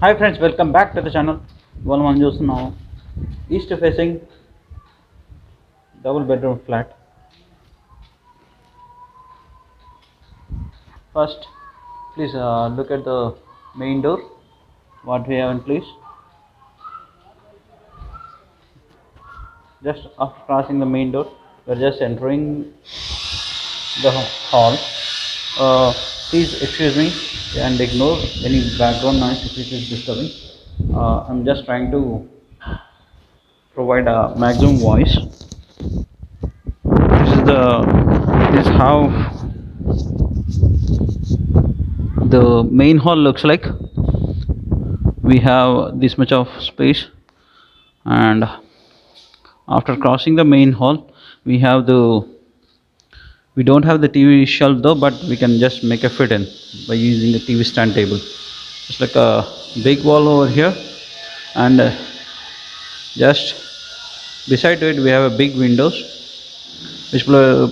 Hi friends, welcome back to the channel. One man చూస్తున్నాం east facing double bedroom flat. First, please look at the main door. What we have in place. Just after crossing the main door, we are just entering the hall. Please excuse me and ignore any background noise if it is disturbing. I'm just trying to provide a maximum voice. This is how the main hall looks like. We have this much of space, and after crossing the main hall, we don't have the TV shelf though, but we can just make a fit in by using a TV stand table. It's like a big wall over here, and just beside it we have a big windows which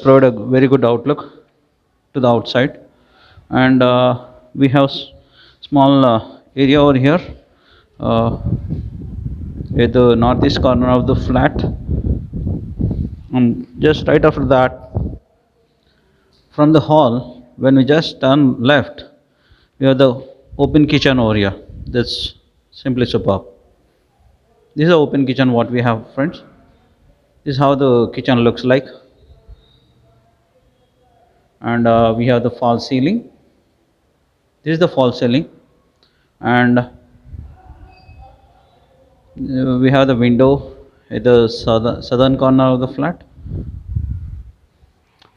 provide a very good outlook to the outside. And we have small area over here uh, at the northeast corner of the flat, and just right after that, from the hall, when we just turn left, we have the open kitchen over here. That's simply superb. This is the open kitchen what we have, friends. This is how the kitchen looks like. And we have the false ceiling. This is the false ceiling. And we have the window at the southern corner of the flat.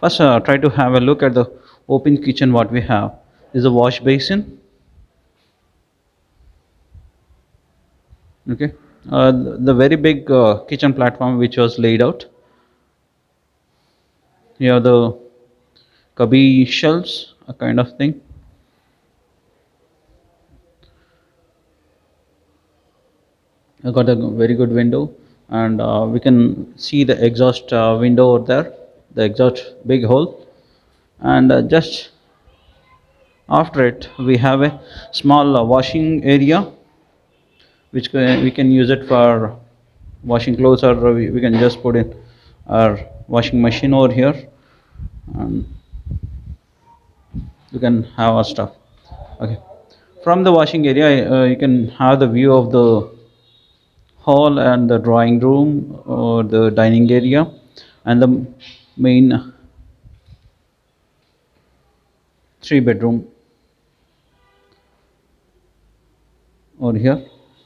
First, try to have a look at the open kitchen what we have. This is a wash basin. Okay, the very big kitchen platform which was laid out. You have the cubby shelves, a kind of thing. I got a very good window, and we can see the exhaust window over there, the exhaust big hole. And just after it, we have a small washing area, which we can use it for washing clothes, or we can just put in our washing machine over here, and you can have our stuff. Okay, from the washing area, you can have the view of the hall and the drawing room or the dining area, and the main three bedroom over here.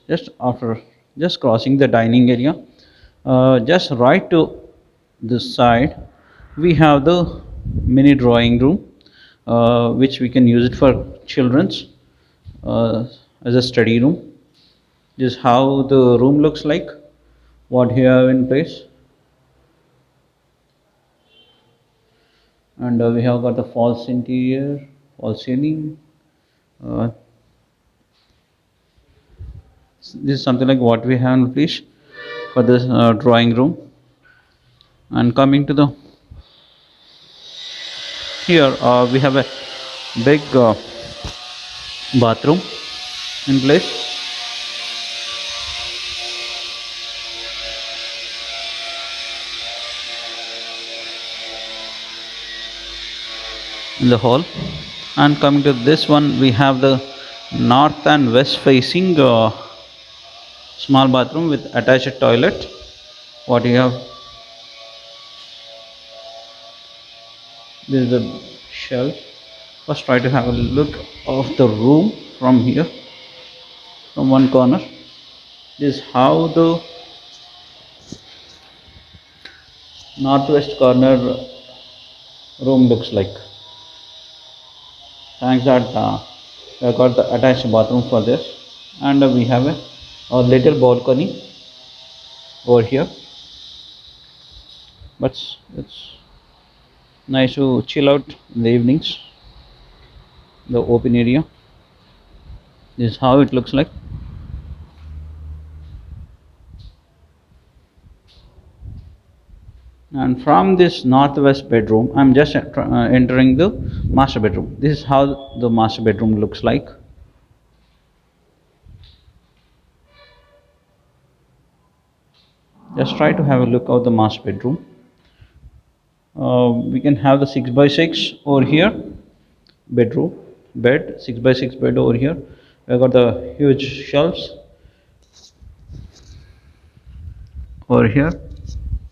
Just after just crossing the dining area, just right to this side, we have the mini drawing room, which we can use it for children's, as a study room. This is how the room looks like, what you have in place. And we have got the false interior, false ceiling. uh, this is something like what we have in place for this drawing room. And coming to the here, we have a big bathroom in place in the hall. And coming to this one, we have the north and west facing small bathroom with attached toilet. What you have, this is the shelf. First, try to have a look of the room from here, from one corner. This is how the northwest corner room looks like. Thanks that we have got the attached bathroom for this. And we have a little balcony over here, but it's nice to chill out in the evenings. The open area, this is how it looks like. And from this northwest bedroom, I'm just entering the master bedroom. This is how the master bedroom looks like. Just try to have a look of the master bedroom. We can have the 6 by 6 over here bedroom bed, 6 by 6 bed over here. We got the huge shelves over here.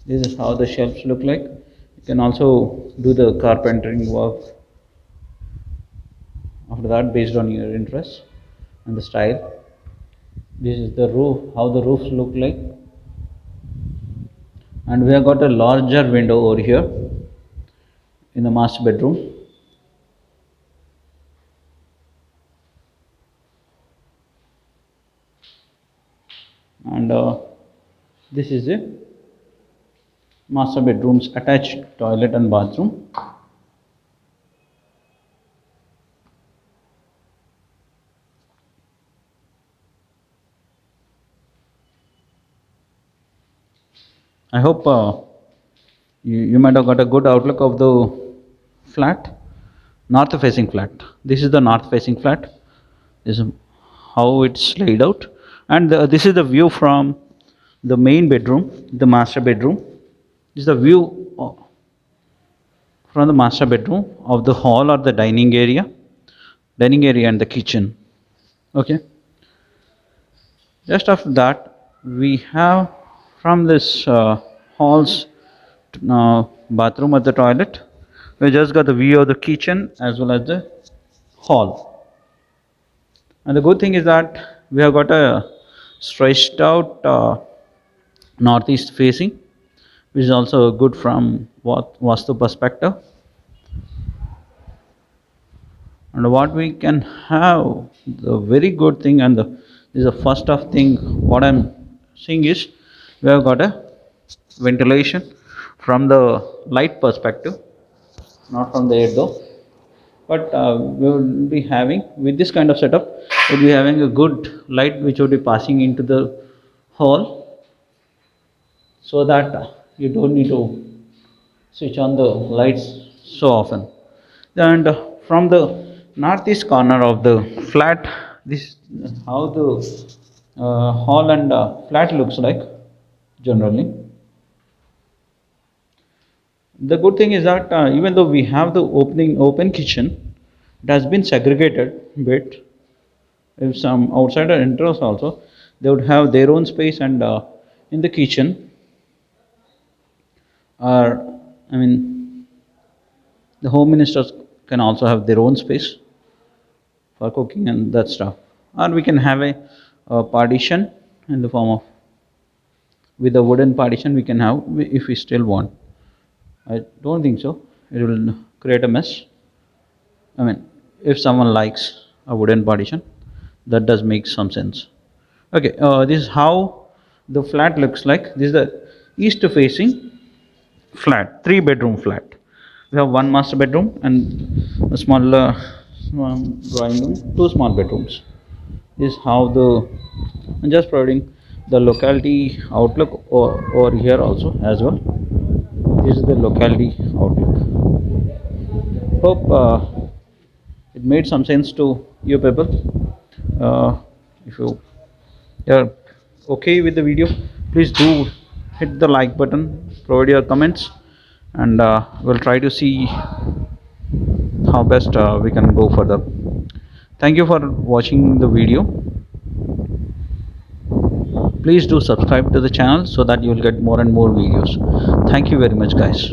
This is how the shelves look like. You can also do the carpentering work after that based on your interest and the style. This is the roof, how the roofs look like. And we have got a larger window over here in the master bedroom. And this is a master bedroom's attached toilet and bathroom. I hope you might have got a good outlook of the flat, north facing flat. This is the north facing flat. This is how it's laid out, and this is the view from the main bedroom, the master bedroom. This is the view from the master bedroom of the hall or the dining area and the kitchen. Okay. Just after that, we have from this hall's bathroom or the toilet, we just got the view of the kitchen as well as the hall. And the good thing is that we have got a stretched out northeast facing, which is also good from what vastu perspective. And what we can have, the very good thing, and this is the first of thing what I'm seeing is we have got a ventilation from the light perspective, not from the air though. But we will be having with this kind of setup, we'll be having a good light which will be passing into the hall, so that you don't need to switch on the lights so often. And from the northeast corner of the flat, this is how the hall and flat looks like generally. The good thing is that even though we have the open kitchen, it has been segregated bit. If some outsider enters also, they would have their own space, and in the kitchen, or I mean, the home ministers can also have their own space for cooking and that stuff. Or we can have a partition in the form of, with a wooden partition we can have if we still want. I don't think so. It will create a mess. I mean, if someone likes a wooden partition, that does make some sense. Okay, this is how the flat looks like. This is the east facing flat, 3 bedroom flat. We have one master bedroom and a small drawing room, two small bedrooms. This is how the, I'm just providing the locality outlook over here also as well. This is the locality outlook. Hope it made some sense to you people. If you are okay with the video, please do hit the like button, provide your comments, and we'll try to see how best we can go further. Thank you for watching the video. Please do subscribe to the channel so that you will get more and more videos. Thank you very much, guys.